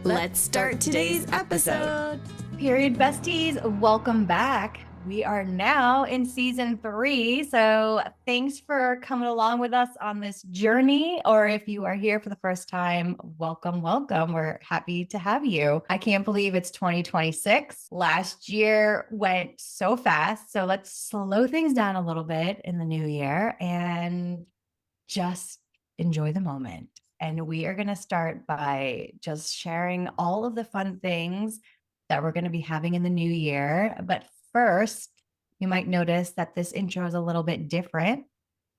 Let's start today's episode. Period Besties, welcome back. We are now in season 3. So thanks for coming along with us on this journey. Or if you are here for the first time, welcome, welcome. We're happy to have you. I can't believe it's 2026. Last year went so fast. So let's slow things down a little bit in the new year and just enjoy the moment. And we are going to start by just sharing all of the fun things that we're going to be having in the new year. But first, you might notice that this intro is a little bit different.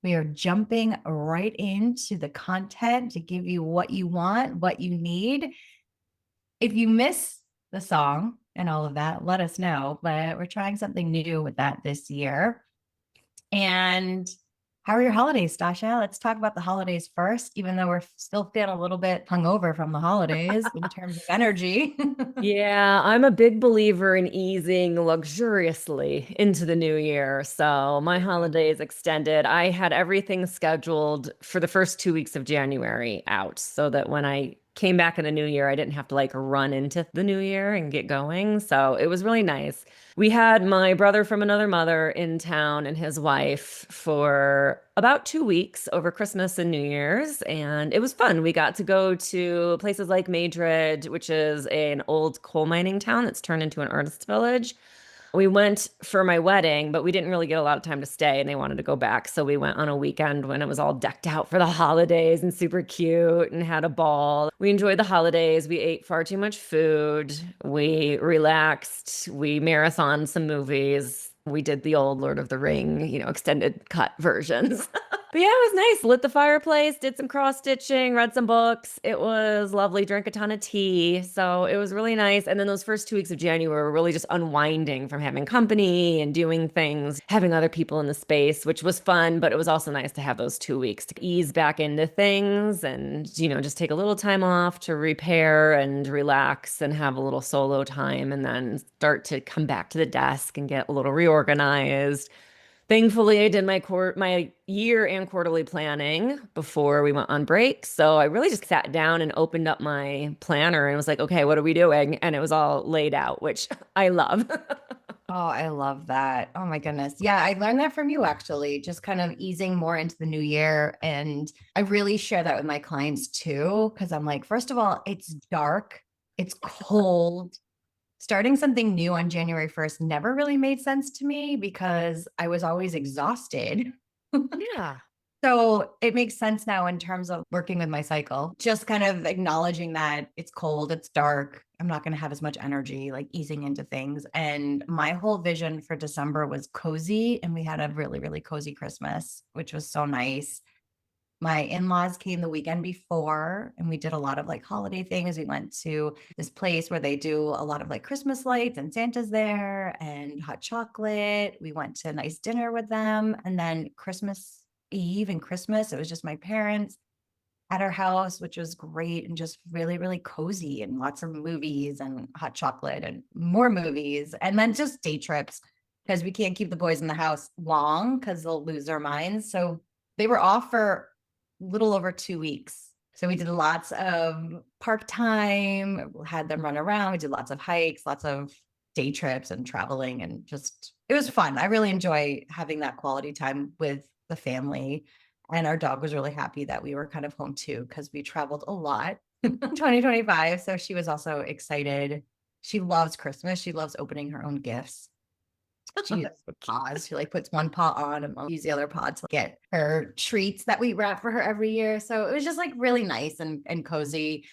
We are jumping right into the content to give you what you want, what you need. If you miss the song and all of that, let us know. But we're trying something new with that this year. And how are your holidays, Stasha? Let's talk about the holidays first, even though we're still feeling a little bit hungover from the holidays in terms of energy. Yeah, I'm a big believer in easing luxuriously into the new year. So my holidays extended. I had everything scheduled for the first 2 weeks of January out so that when I came back in the new year, I didn't have to like run into the new year and get going. So it was really nice. We had my brother from another mother in town and his wife for about 2 weeks over Christmas and New Year's, and it was fun. We got to go to places like Madrid, which is an old coal mining town that's turned into an artist village. We went for my wedding, but we didn't really get a lot of time to stay and they wanted to go back. So we went on a weekend when it was all decked out for the holidays and super cute and had a ball. We enjoyed the holidays. We ate far too much food. We relaxed. We marathoned some movies. We did the old Lord of the Ring, extended cut versions. But yeah, it was nice. Lit the fireplace, did some cross stitching, read some books. It was lovely. Drank a ton of tea. So it was really nice. And then those first 2 weeks of January were really just unwinding from having company and doing things, having other people in the space, which was fun. But it was also nice to have those 2 weeks to ease back into things and, just take a little time off to repair and relax and have a little solo time and then start to come back to the desk and get a little reorganized. Thankfully, I did my year and quarterly planning before we went on break. So I really just sat down and opened up my planner and was like, okay, what are we doing? And it was all laid out, which I love. Oh, I love that. Oh my goodness. Yeah, I learned that from you actually, just kind of easing more into the new year. And I really share that with my clients too, because I'm like, first of all, it's dark, it's cold. Starting something new on January 1st never really made sense to me because I was always exhausted. Yeah. So it makes sense now in terms of working with my cycle, just kind of acknowledging that it's cold, it's dark. I'm not going to have as much energy, like easing into things. And my whole vision for December was cozy. And we had a really, really cozy Christmas, which was so nice. My in-laws came the weekend before and we did a lot of like holiday things. We went to this place where they do a lot of like Christmas lights and Santa's there and hot chocolate. We went to a nice dinner with them. And then Christmas Eve and Christmas, it was just my parents at our house, which was great and just really, really cozy and lots of movies and hot chocolate and more movies. And then just day trips because we can't keep the boys in the house long because they'll lose their minds. So they were off for little over 2 weeks. So we did lots of park time, had them run around. We did lots of hikes, lots of day trips and traveling and just, it was fun. I really enjoy having that quality time with the family. And our dog was really happy that we were kind of home too, because we traveled a lot in 2025. So she was also excited. She loves Christmas. She loves opening her own gifts. She uses paws. She like puts one paw on and use the other paw to get her treats that we wrap for her every year. So it was just like really nice and cozy.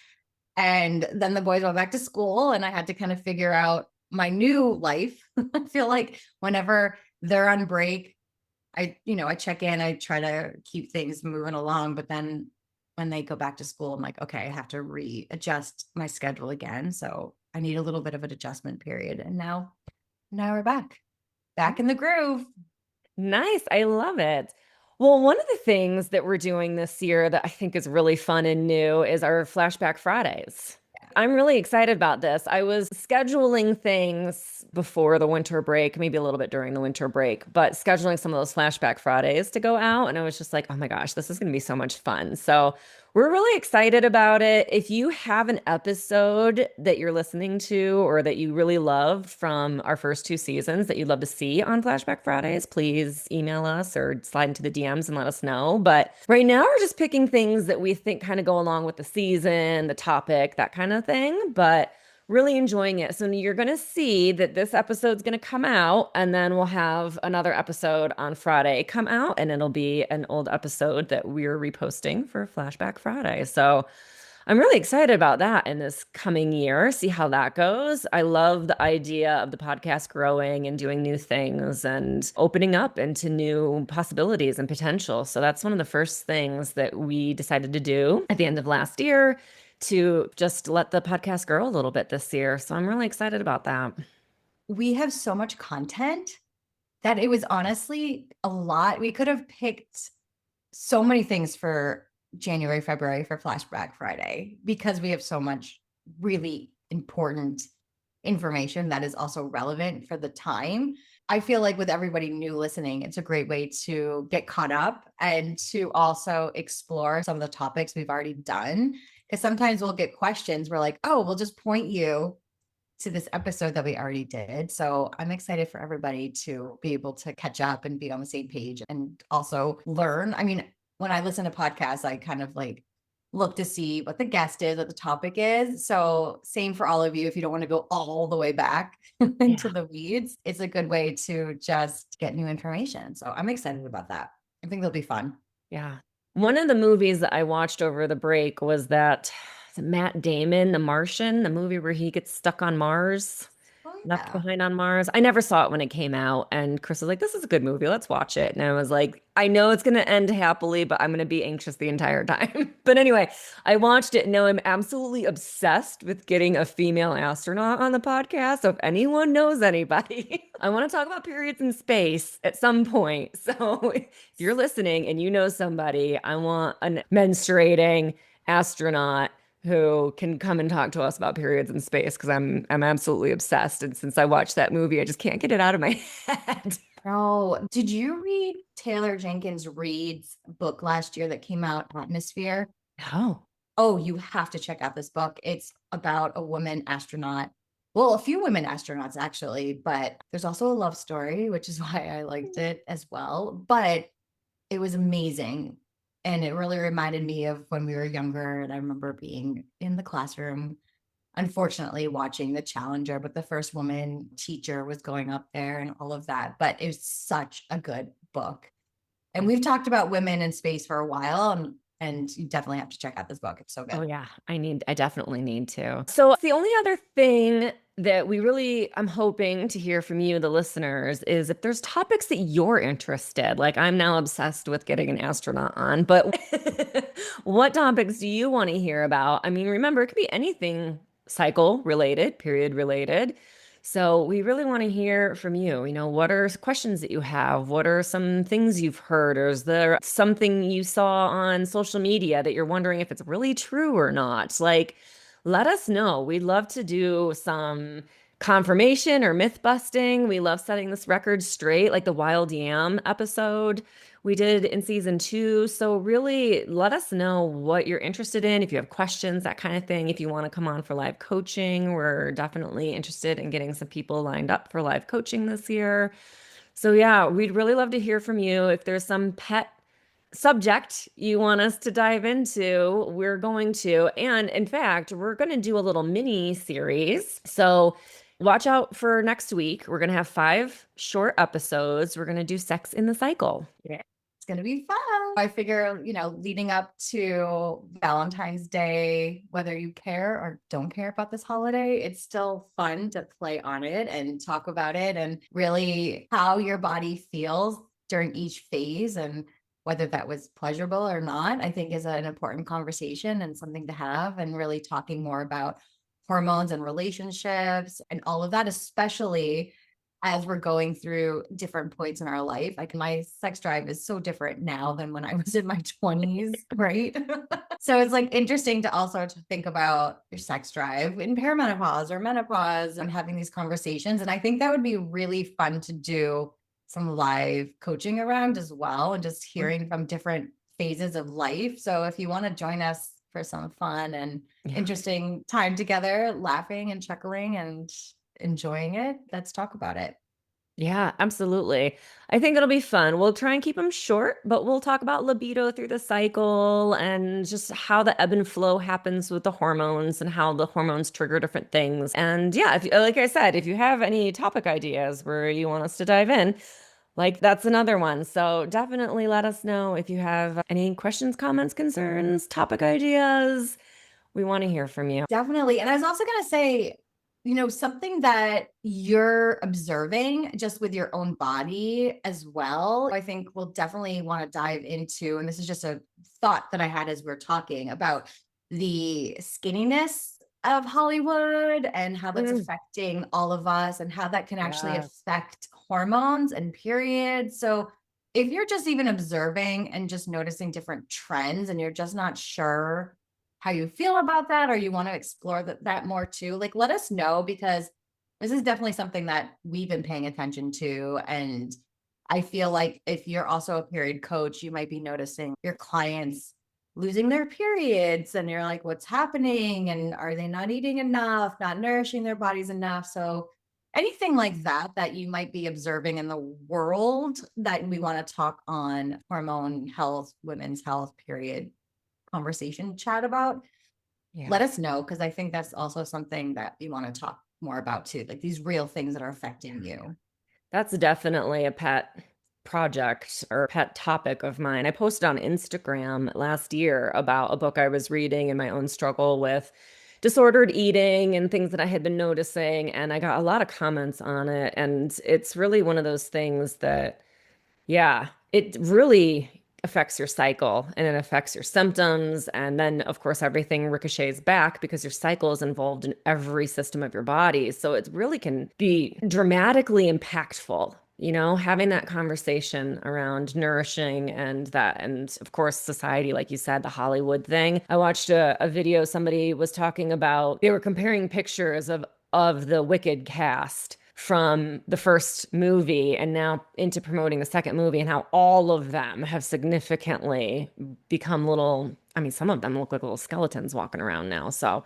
And then the boys went back to school and I had to kind of figure out my new life. I feel like whenever they're on break, I check in, I try to keep things moving along. But then when they go back to school, I'm like, okay, I have to readjust my schedule again. So I need a little bit of an adjustment period. And now we're back in the groove. Nice. I love it. Well, one of the things that we're doing this year that I think is really fun and new is our Flashback Fridays. I'm really excited about this. I was scheduling things before the winter break, maybe a little bit during the winter break, but scheduling some of those Flashback Fridays to go out. And I was just like, oh my gosh, this is going to be so much fun. So we're really excited about it. If you have an episode that you're listening to or that you really loved from our first 2 seasons that you'd love to see on Flashback Fridays, please email us or slide into the DMs and let us know. But right now, we're just picking things that we think kind of go along with the season, the topic, that kind of thing. But really enjoying it. So you're going to see that this episode's going to come out, and then we'll have another episode on Friday come out, and it'll be an old episode that we're reposting for Flashback Friday. So I'm really excited about that in this coming year, see how that goes. I love the idea of the podcast growing and doing new things and opening up into new possibilities and potential. So that's one of the first things that we decided to do at the end of last year, to just let the podcast grow a little bit this year. So I'm really excited about that. We have so much content that it was honestly a lot. We could have picked so many things for January, February for Flashback Friday because we have so much really important information that is also relevant for the time. I feel like with everybody new listening, it's a great way to get caught up and to also explore some of the topics we've already done. Because sometimes we'll get questions. We're like, oh, we'll just point you to this episode that we already did. So I'm excited for everybody to be able to catch up and be on the same page and also learn. I mean, when I listen to podcasts, I kind of like look to see what the guest is, what the topic is. So same for all of you. If you don't want to go all the way back into the weeds, it's a good way to just get new information. So I'm excited about that. I think it'll be fun. Yeah. One of the movies that I watched over the break was that Matt Damon, The Martian, the movie where he gets stuck on Mars. Oh, Left yeah. Behind on Mars. I never saw it when it came out. And Chris was like, this is a good movie. Let's watch it. And I was like, I know it's going to end happily, but I'm going to be anxious the entire time. But anyway, I watched it. And now I'm absolutely obsessed with getting a female astronaut on the podcast. So if anyone knows anybody, I want to talk about periods in space at some point. So if you're listening and you know somebody, I want a menstruating astronaut who can come and talk to us about periods in space, because I'm absolutely obsessed. And since I watched that movie, I just can't get it out of my head. Oh, did you read Taylor Jenkins Reid's book last year that came out, Atmosphere? Oh, Oh, you have to check out this book. It's about a woman astronaut. Well, a few women astronauts actually, but there's also a love story, which is why I liked it as well. But it was amazing. And it really reminded me of when we were younger. And I remember being in the classroom, unfortunately, watching the Challenger, but the first woman teacher was going up there and all of that. But it was such a good book. And we've talked about women in space for a while, and you definitely have to check out this book. It's so good. oh yeah. I definitely need to. So the only other thing that I'm hoping to hear from you, the listeners, is if there's topics that you're interested. Like, I'm now obsessed with getting an astronaut on, but what topics do you want to hear about? I mean, remember, it could be anything cycle related, period related. So we really want to hear from you. What are questions that you have? What are some things you've heard? Or is there something you saw on social media that you're wondering if it's really true or not? Like, let us know. We'd love to do some confirmation or myth busting. We love setting this record straight, like the Wild Yam episode we did in season 2. So really let us know what you're interested in. If you have questions, that kind of thing. If you want to come on for live coaching, we're definitely interested in getting some people lined up for live coaching this year. So yeah, we'd really love to hear from you. If there's some pet subject you want us to dive into, we're going to. And in fact, we're going to do a little mini series. So watch out for next week. We're going to have 5 short episodes. We're going to do sex in the cycle. Yeah. It's going to be fun. I figure, leading up to Valentine's Day, whether you care or don't care about this holiday, it's still fun to play on it and talk about it and really how your body feels during each phase, and whether that was pleasurable or not, I think is an important conversation and something to have, and really talking more about hormones and relationships and all of that, especially as we're going through different points in our life. Like, my sex drive is so different now than when I was in my 20s, right? So it's like interesting to also to think about your sex drive in perimenopause or menopause and having these conversations. And I think that would be really fun to do some live coaching around as well, and just hearing from different phases of life. So if you want to join us for some fun and interesting time together, laughing and chuckling and enjoying it, let's talk about it. Yeah, absolutely. I think it'll be fun. We'll try and keep them short, but we'll talk about libido through the cycle and just how the ebb and flow happens with the hormones and how the hormones trigger different things. And yeah, if, like I said, if you have any topic ideas where you want us to dive in, like that's another one. So definitely let us know if you have any questions, comments, concerns, topic ideas. We want to hear from you. Definitely. And I was also going to say, something that you're observing just with your own body as well, I think we'll definitely want to dive into, and this is just a thought that I had as we're talking about the skinniness of Hollywood and how that's affecting all of us and how that can actually affect hormones and periods. So if you're just even observing and just noticing different trends and you're just not sure how you feel about that, or you want to explore that more too, like let us know, because this is definitely something that we've been paying attention to. And I feel like if you're also a period coach, you might be noticing your clients losing their periods and you're like, what's happening? And are they not eating enough, not nourishing their bodies enough? So anything like that you might be observing in the world that we want to talk on hormone health, women's health, period conversation chat about, let us know, because I think that's also something that we want to talk more about too, like these real things that are affecting you. That's definitely a pet project or pet topic of mine. I posted on Instagram last year about a book I was reading and my own struggle with disordered eating and things that I had been noticing, and I got a lot of comments on it. And it's really one of those things that, yeah, it really affects your cycle and it affects your symptoms. And then, of course, everything ricochets back because your cycle is involved in every system of your body. So it really can be dramatically impactful, having that conversation around nourishing and that. And of course, society, like you said, the Hollywood thing. I watched a video, somebody was talking about, they were comparing pictures of the Wicked cast from the first movie and now into promoting the second movie, and how all of them have significantly become some of them look like little skeletons walking around now. So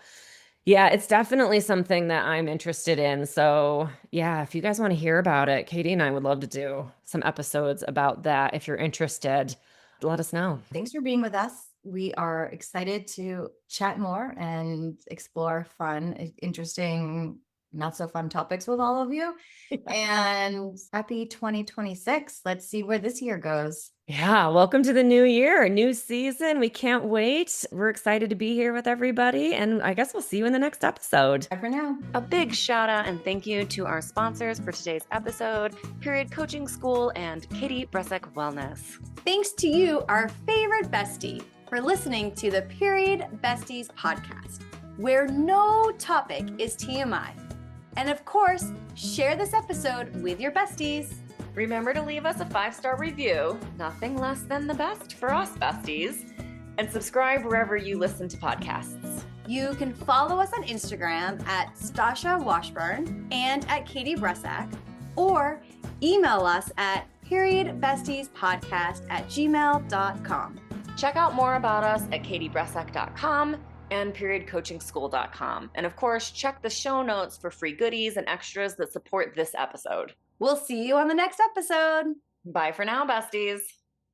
yeah, it's definitely something that I'm interested in. So yeah, if you guys want to hear about it, Katie and I would love to do some episodes about that. If you're interested, let us know. Thanks for being with us. We are excited to chat more and explore fun, interesting, not so fun topics with all of you. And happy 2026. Let's see where this year goes. Yeah, welcome to the new year, a new season. We can't wait. We're excited to be here with everybody, and I guess we'll see you in the next episode. Bye for now. A big shout out and thank you to our sponsors for today's episode, Period Coaching School and Katie Bresek Wellness. Thanks to you, our favorite bestie, for listening to the Period Besties Podcast, where no topic is TMI. And of course, share this episode with your besties. Remember to leave us a 5-star review, nothing less than the best for us besties, and subscribe wherever you listen to podcasts. You can follow us on Instagram at Stasha Washburn and at Katie Bresek, or email us at periodbestiespodcast@gmail.com. Check out more about us at katiebresek.com and periodcoachingschool.com. And of course, check the show notes for free goodies and extras that support this episode. We'll see you on the next episode. Bye for now, besties.